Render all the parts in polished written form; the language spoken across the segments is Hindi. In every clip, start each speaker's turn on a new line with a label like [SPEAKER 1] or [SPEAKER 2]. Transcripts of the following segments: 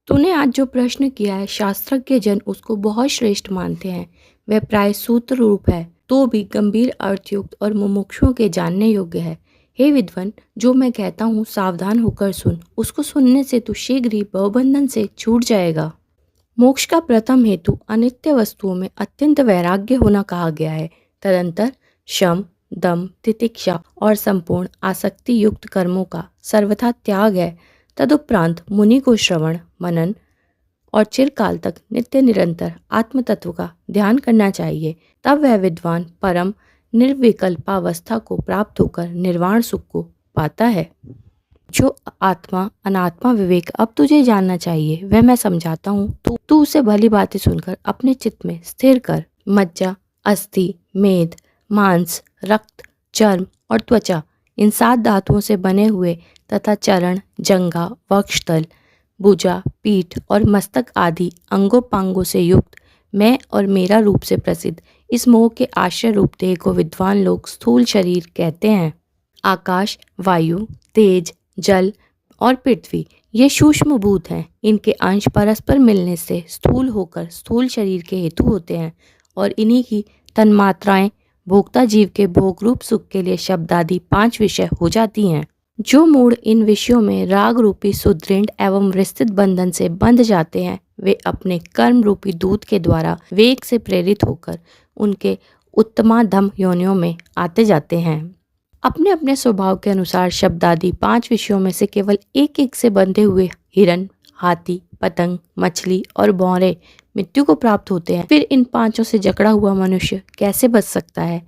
[SPEAKER 1] तूने आज जो प्रश्न किया है, शास्त्रज्ञ जन उसको बहुत श्रेष्ठ मानते हैं। वह प्राय सूत्र रूप है, तो भी गंभीर, अर्थयुक्त और मुमुक्षुओं के जानने योग्य है। हे विद्वान, जो मैं कहता हूँ सावधान होकर सुन। उसको सुनने से तू शीघ्र ही भवबंधन से छूट जाएगा। मोक्ष का प्रथम हेतु अनित्य वस्तुओं में अत्यंत वैराग्य होना कहा गया है। तदंतर शम, दम, तितिक्षा और संपूर्ण आसक्ति युक्त कर्मों का सर्वथा त्याग है। तदुपरांत मुनि को श्रवण, मनन और चिरकाल तक नित्य निरंतर आत्म तत्व का ध्यान करना चाहिए। तब वह विद्वान परम निर्विकल्पावस्था को प्राप्त होकर निर्वाण सुख को पाता है। जो आत्मा अनात्मा विवेक अब तुझे जानना चाहिए वह मैं समझाता हूँ। तू उसे भली बातें सुनकर अपने चित्त में स्थिर कर। मज्जा, अस्थि, मेद, मांस, रक्त, चर्म और त्वचा, इन 7 धातुओं से बने हुए तथा चरण, जंघा, वक्षतल, भुजा, पीठ और मस्तक आदि अंगोपांगों से युक्त मैं और मेरा रूप से प्रसिद्ध इस मोह के आश्रय रूप देह को विद्वान लोग स्थूल शरीर कहते हैं। आकाश, वायु, तेज, जल और पृथ्वी ये सूक्ष्म भूत हैं। इनके अंश परस्पर मिलने से स्थूल होकर स्थूल शरीर के हेतु होते हैं और इन्हीं की तन्मात्राएं भोक्ता जीव के भोग रूप सुख के लिए शब्द आदि 5 विषय हो जाती हैं। जो मूढ़ इन विषयों में राग रूपी सुदृढ़ एवं विस्तृत बंधन से बंध जाते हैं, वे अपने कर्म रूपी दूत के द्वारा वेग से प्रेरित होकर उनके उत्तमाधम योनियों में आते जाते हैं। अपने अपने स्वभाव के अनुसार शब्द आदि 5 विषयों में से केवल एक एक से बंधे हुए हिरण, हाथी, पतंग, मछली और भौरे मृत्यु को प्राप्त होते हैं। फिर इन 5 से जकड़ा हुआ मनुष्य कैसे बच सकता है?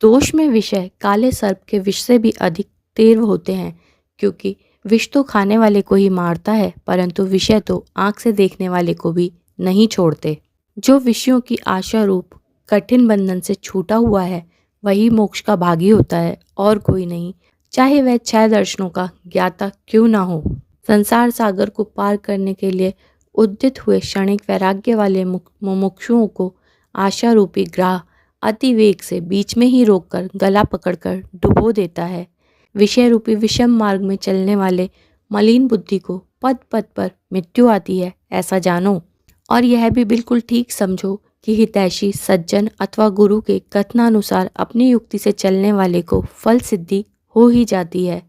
[SPEAKER 1] दोष में विषय काले सर्प के विष से भी अधिक तीव्र होते हैं, क्योंकि विष तो खाने वाले को ही मारता है, परंतु विषय तो आंख से देखने वाले को भी नहीं छोड़ते। जो विषयों की आशा रूप कठिन बंधन से छूटा हुआ है वही मोक्ष का भागी होता है और कोई नहीं, चाहे वह 6 दर्शनों का ज्ञाता क्यों ना हो। संसार सागर को पार करने के लिए उद्यत हुए क्षणिक वैराग्य वाले मुमुक्षुओं को आशा रूपी ग्राह अति वेग से बीच में ही रोककर गला पकड़कर डुबो देता है। विषय रूपी विषम मार्ग में चलने वाले मलिन बुद्धि को पद पद पर मृत्यु आती है, ऐसा जानो। और यह भी बिल्कुल ठीक समझो कि हितैषी सज्जन अथवा गुरु के कथनानुसार अपनी युक्ति से चलने वाले को फल सिद्धि हो ही जाती है।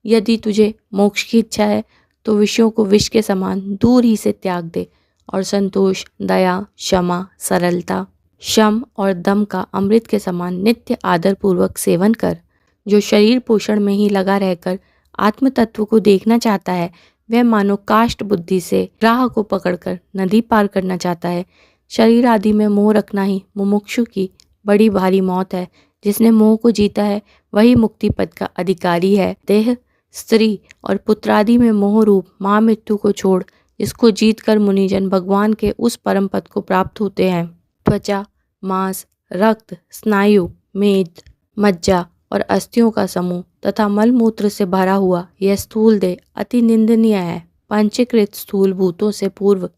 [SPEAKER 1] यदि तुझे मोक्ष की इच्छा है तो विषयों को विष के समान दूर ही से त्याग दे और संतोष, दया, क्षमा, सरलता, शम और दम का अमृत के समान नित्य आदरपूर्वक सेवन कर। जो शरीर पोषण में ही लगा रहकर आत्म तत्व को देखना चाहता है, वह मानो काष्ठ बुद्धि से राह को पकड़कर नदी पार करना चाहता है। शरीर आदि में मोह रखना ही मुमुक्षु की बड़ी भारी मौत है। जिसने मोह को जीता है वही मुक्ति पद का अधिकारी है। देह, स्त्री और पुत्रादि में मोह रूप महामृत्यु को छोड़ इसको जीत कर मुनिजन भगवान के उस परम पद को प्राप्त होते हैं। त्वचा, मांस, रक्त, स्नायु, मेद, मज्जा और अस्थियों का समूह तथा मलमूत्र से भरा हुआ यह स्थूल देह अति निंदनीय है। पंचीकृत स्थूल भूतों से पूर्व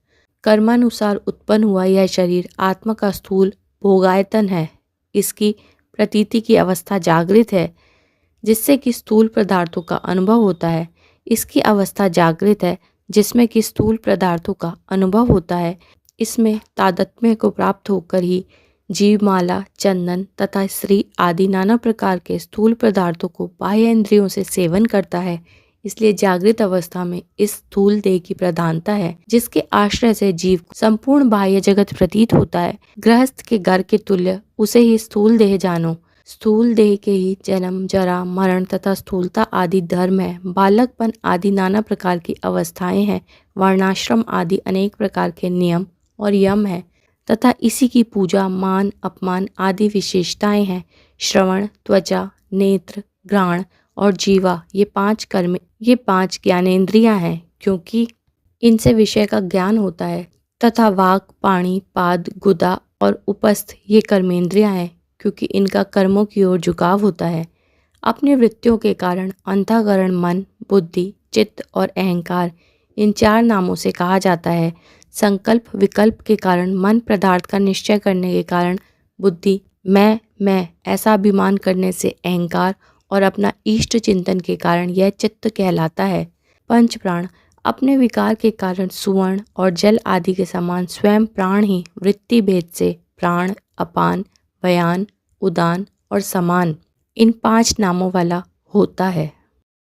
[SPEAKER 1] कर्मानुसार उत्पन्न हुआ यह शरीर आत्मा का स्थूल भोगायतन है। इसकी प्रतीति की अवस्था जागृत है, जिससे कि स्थूल पदार्थों का अनुभव होता है। इसकी अवस्था जागृत है, जिसमें कि स्थूल पदार्थों का अनुभव होता है। इसमें तादात्म्य को प्राप्त होकर ही जीवमाला, चंदन तथा स्त्री आदि नाना प्रकार के स्थूल पदार्थों को बाह्य इंद्रियों से सेवन करता है। इसलिए जागृत अवस्था में इस स्थूल देह की प्रधानता है, जिसके आश्रय से जीव को संपूर्ण बाह्य जगत प्रतीत होता है। गृहस्थ के घर के तुल्य उसे ही स्थूल देह जानो। स्थूल देह के ही जन्म, जरा, मरण तथा स्थूलता आदि धर्म है। बालकपन आदि नाना प्रकार की अवस्थाएं हैं। वर्णाश्रम आदि अनेक प्रकार के नियम और यम है तथा इसी की पूजा, मान, अपमान आदि विशेषताएं हैं। श्रवण, त्वचा, नेत्र, घ्राण और जीवा ये 5 ज्ञानेंद्रियां हैं, क्योंकि इनसे विषय का ज्ञान होता है। तथा वाक, पाणी, पाद, गुदा और उपस्थ ये कर्मेंद्रियां हैं, क्योंकि इनका कर्मों की ओर झुकाव होता है। अपनी वृत्तियों के कारण अंतःकरण मन, बुद्धि, चित्त और अहंकार इन 4 नामों से कहा जाता है। संकल्प विकल्प के कारण मन, पदार्थ का निश्चय करने के कारण बुद्धि, मैं ऐसा अभिमान करने से अहंकार और अपना इष्ट चिंतन के कारण यह चित्त कहलाता है। पंच प्राण अपने विकार के कारण सुवर्ण और जल आदि के समान स्वयं प्राण ही वृत्ति भेद से प्राण, अपान, व्यान, उदान और समान इन 5 नामों वाला होता है।